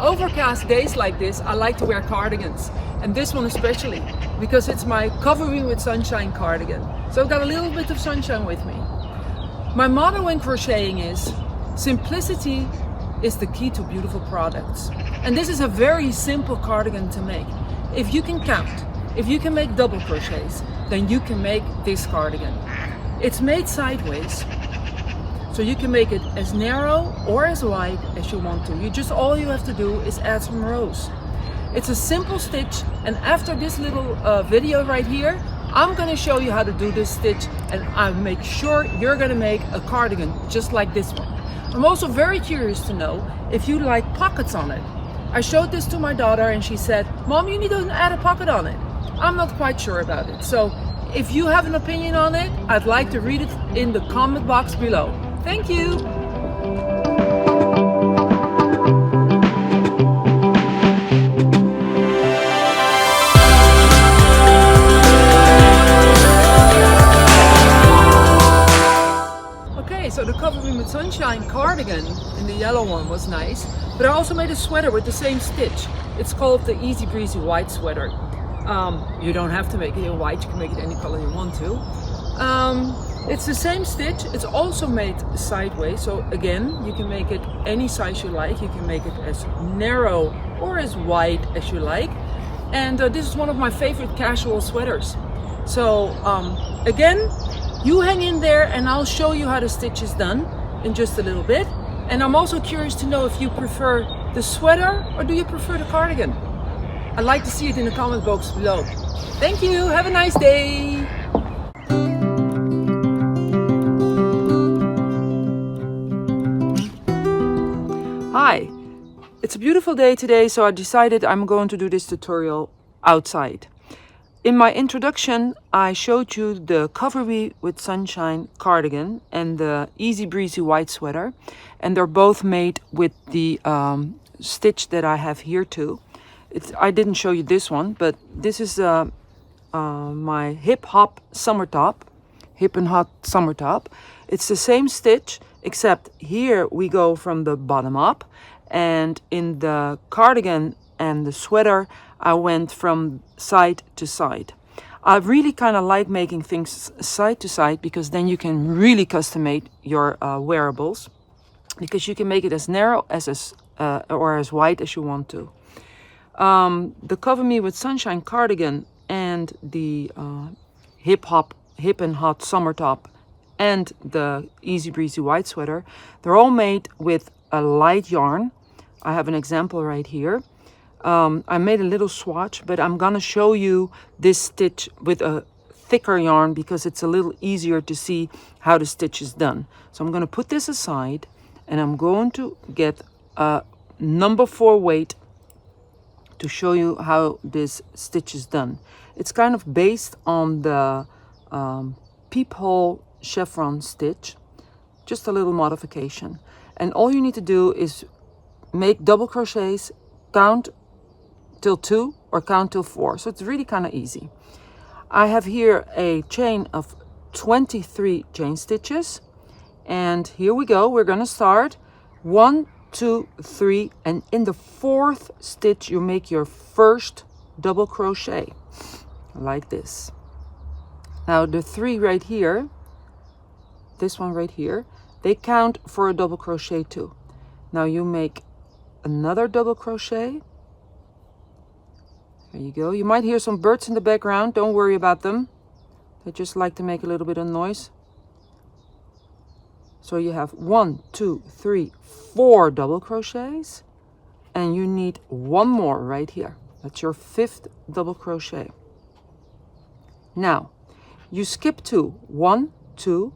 overcast days like this, I like to wear cardigans, and this one especially, because it's my Cover Me With Sunshine cardigan. So I've got a little bit of sunshine with me. My motto in crocheting is, simplicity is the key to beautiful products. And this is a very simple cardigan to make. If you can count, if you can make double crochets, then you can make this cardigan. It's made sideways, so you can make it as narrow or as wide as you want to. All you have to do is add some rows. It's a simple stitch, and after this little video right here, I'm gonna show you how to do this stitch, and I'll make sure you're gonna make a cardigan just like this one. I'm also very curious to know if you like pockets on it. I showed this to my daughter and she said, "Mom, you need to add a pocket on it." I'm not quite sure about it. So if you have an opinion on it, I'd like to read it in the comment box below. Thank you. Okay, so the Cover Me With Sunshine cardigan in the yellow one was nice, but I also made a sweater with the same stitch. It's called the Easy Breezy White sweater. You don't have to make it in white, you can make it any color you want to. It's the same stitch, it's also made sideways, so again, you can make it any size you like. You can make it as narrow or as wide as you like. And this is one of my favorite casual sweaters. So again, you hang in there and I'll show you how the stitch is done in just a little bit. And I'm also curious to know if you prefer the sweater or do you prefer the cardigan? I'd like to see it in the comment box below. Thank you, have a nice day! Hi, it's a beautiful day today, so I decided I'm going to do this tutorial outside. In my introduction, I showed you the Cover Me With Sunshine cardigan and the Easy Breezy White sweater, and they're both made with the stitch that I have here too. I didn't show you this one, but this is my Hip Hop Summer Top, Hip and Hot Summer Top. It's the same stitch, except here we go from the bottom up, and in the cardigan and the sweater I went from side to side. I really kind of like making things side to side, because then you can really custom-made your wearables, because you can make it as narrow as or as wide as you want to. The Cover Me With Sunshine cardigan and the Hip and Hot Summer Top and the Easy Breezy White sweater, they're all made with a light yarn. I have an example right here. I made a little swatch, but I'm gonna show you this stitch with a thicker yarn because it's a little easier to see how the stitch is done. So I'm gonna put this aside and I'm going to get a number 4 weight to show you how this stitch is done. It's kind of based on the Peephole Chevron stitch, just a little modification. And all you need to do is make double crochets, count till 2 or count till 4. So it's really kind of easy. I have here a chain of 23 chain stitches, and here we go. We're gonna start 1, 2, 3, and in the 4th stitch you make your first double crochet like this. Now the 3 right here, this one right here, they count for a double crochet too. Now you make another double crochet. There you go. You might hear some birds in the background. Don't worry about them. They just like to make a little bit of noise. So you have 1, 2, 3, 4 double crochets, and you need 1 more right here. That's your 5th double crochet. Now you skip 2, 1, 2,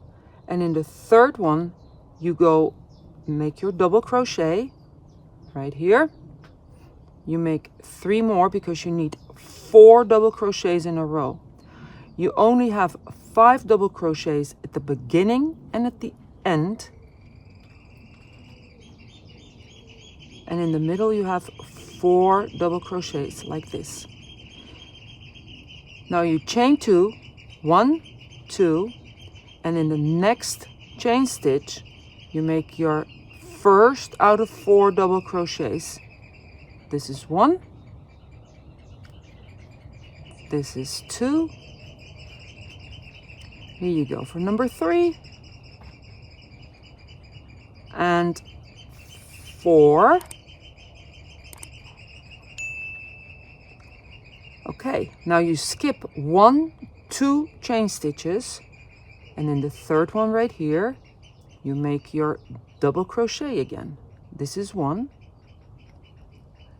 and in the 3rd one you go make your double crochet right here. You make 3 more because you need 4 double crochets in a row. You only have 5 double crochets at the beginning and at the end, and in the middle you have 4 double crochets like this. Now you chain 2, 1, 2, and in the next chain stitch you make your first out of 4 double crochets This is 1. This is 2. Here you go for number 3. And 4. Okay, now you skip 1, 2 chain stitches, and in the third one right here, you make your double crochet again. This is 1.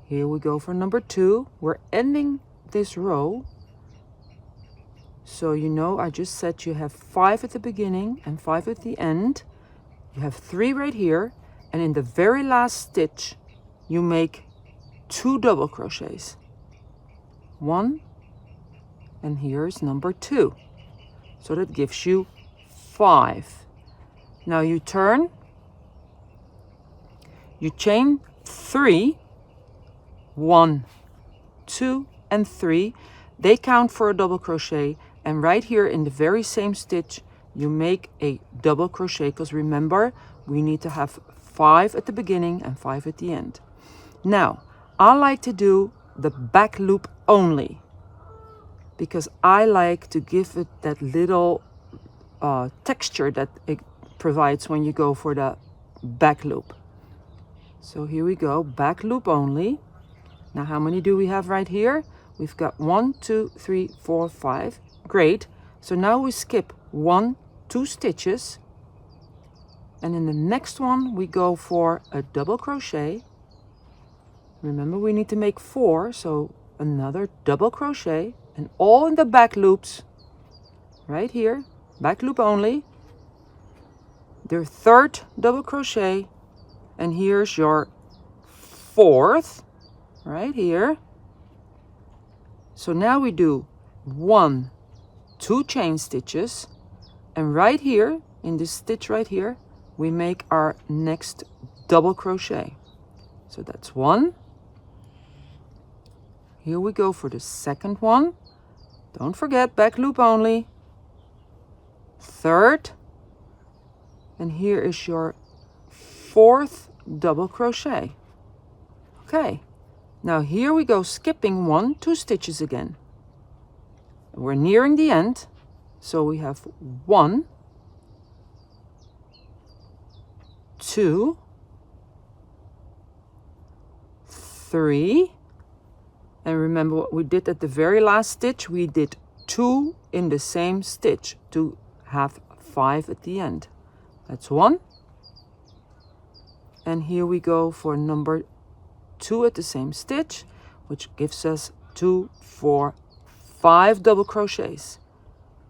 Here we go for number 2. We're ending this row. So you know, I just said you have 5 at the beginning and 5 at the end. You have 3 right here, and in the very last stitch, you make 2 double crochets. 1, and here's number 2. So that gives you 5. Now you turn, you chain 3, 1, 2, and 3. They count for a double crochet, and right here in the very same stitch, you make a double crochet, because remember, we need to have 5 at the beginning and 5 at the end. Now, I like to do the back loop only, because I like to give it that little texture that it provides when you go for the back loop. So here we go, back loop only. Now how many do we have right here? We've got 1, 2, 3, 4, 5. Great. So now we skip 1, 2 stitches, and in the next one we go for a double crochet. Remember, we need to make 4, so another double crochet, and all in the back loops right here, back loop only. Their third double crochet, and here's your 4th right here. So now we do 1, 2 chain stitches, and right here in this stitch right here we make our next double crochet. So that's 1. Here we go for the second one. Don't forget, back loop only. 3rd, and here is your 4th double crochet. Okay, now here we go, skipping 1, 2 stitches again. We're nearing the end, so we have 1, 2, 3, and remember what we did at the very last stitch, we did 2 in the same stitch to have 5 at the end. That's 1, and here we go for number 2 at the same stitch, which gives us 2, 4, 5 double crochets.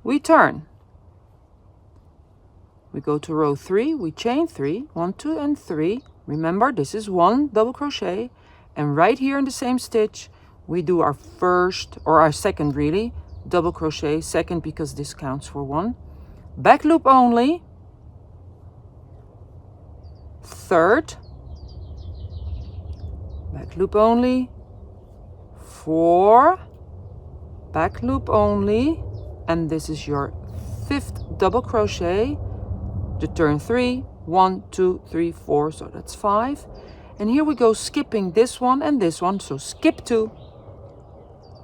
We turn, we go to row 3, we chain 3, 1, 2, and 3. Remember, this is 1 double crochet, and right here in the same stitch we do our first, or our second really, double crochet, second because this counts for 1. Back loop only. 3rd, back loop only. 4, back loop only, and this is your 5th double crochet. To turn 3, 1, 2, 3, 4, so that's 5. And here we go, skipping this one and this one, so skip 2,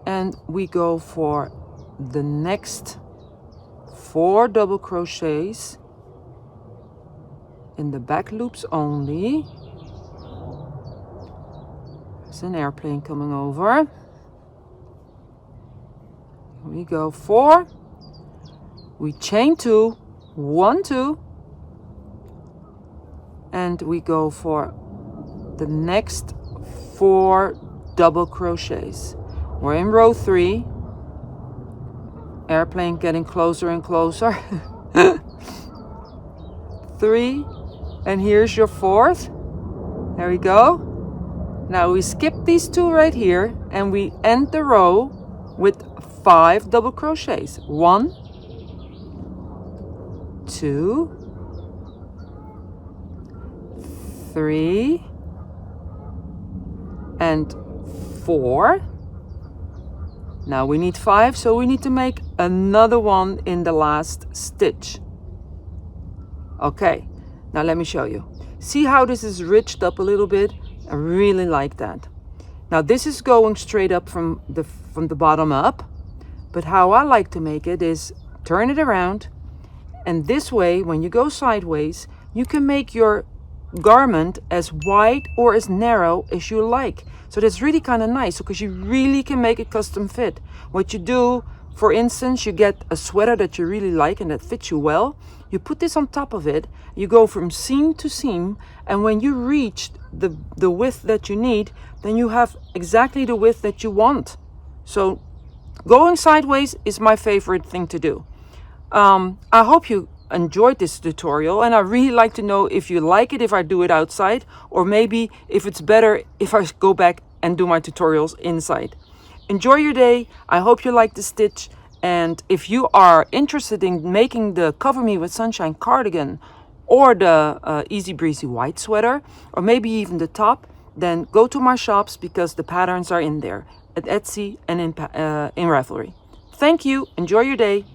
and we go for the next 4 double crochets in the back loops only. There's an airplane coming over. Here we go, 4, we chain 2, 1, 2, and we go for the next 4 double crochets. We're in row 3. Airplane getting closer and closer. 3, and here's your 4th. There we go. Now we skip these 2 right here, and we end the row with 5 double crochets. 1, 2, 3, and 4. Now we need 5, so we need to make another one in the last stitch. Okay, now let me show you. See how this is ridged up a little bit? I really like that. Now this is going straight up from the bottom up, but how I like to make it is turn it around, and this way when you go sideways you can make your garment as wide or as narrow as you like. So that's really kind of nice because you really can make it custom fit. What you do, for instance, you get a sweater that you really like and that fits you well. You put this on top of it, you go from seam to seam, and when you reach the width that you need, then you have exactly the width that you want. So going sideways is my favorite thing to do. I hope you enjoyed this tutorial, and I really like to know if you like it if I do it outside, or maybe if it's better if I go back and do my tutorials inside. Enjoy your day. I hope you like the stitch, and if you are interested in making the Cover Me with Sunshine cardigan or the Easy Breezy white sweater, or maybe even the top, then go to my shops because the patterns are in there at Etsy and in Ravelry. Thank you. Enjoy your day.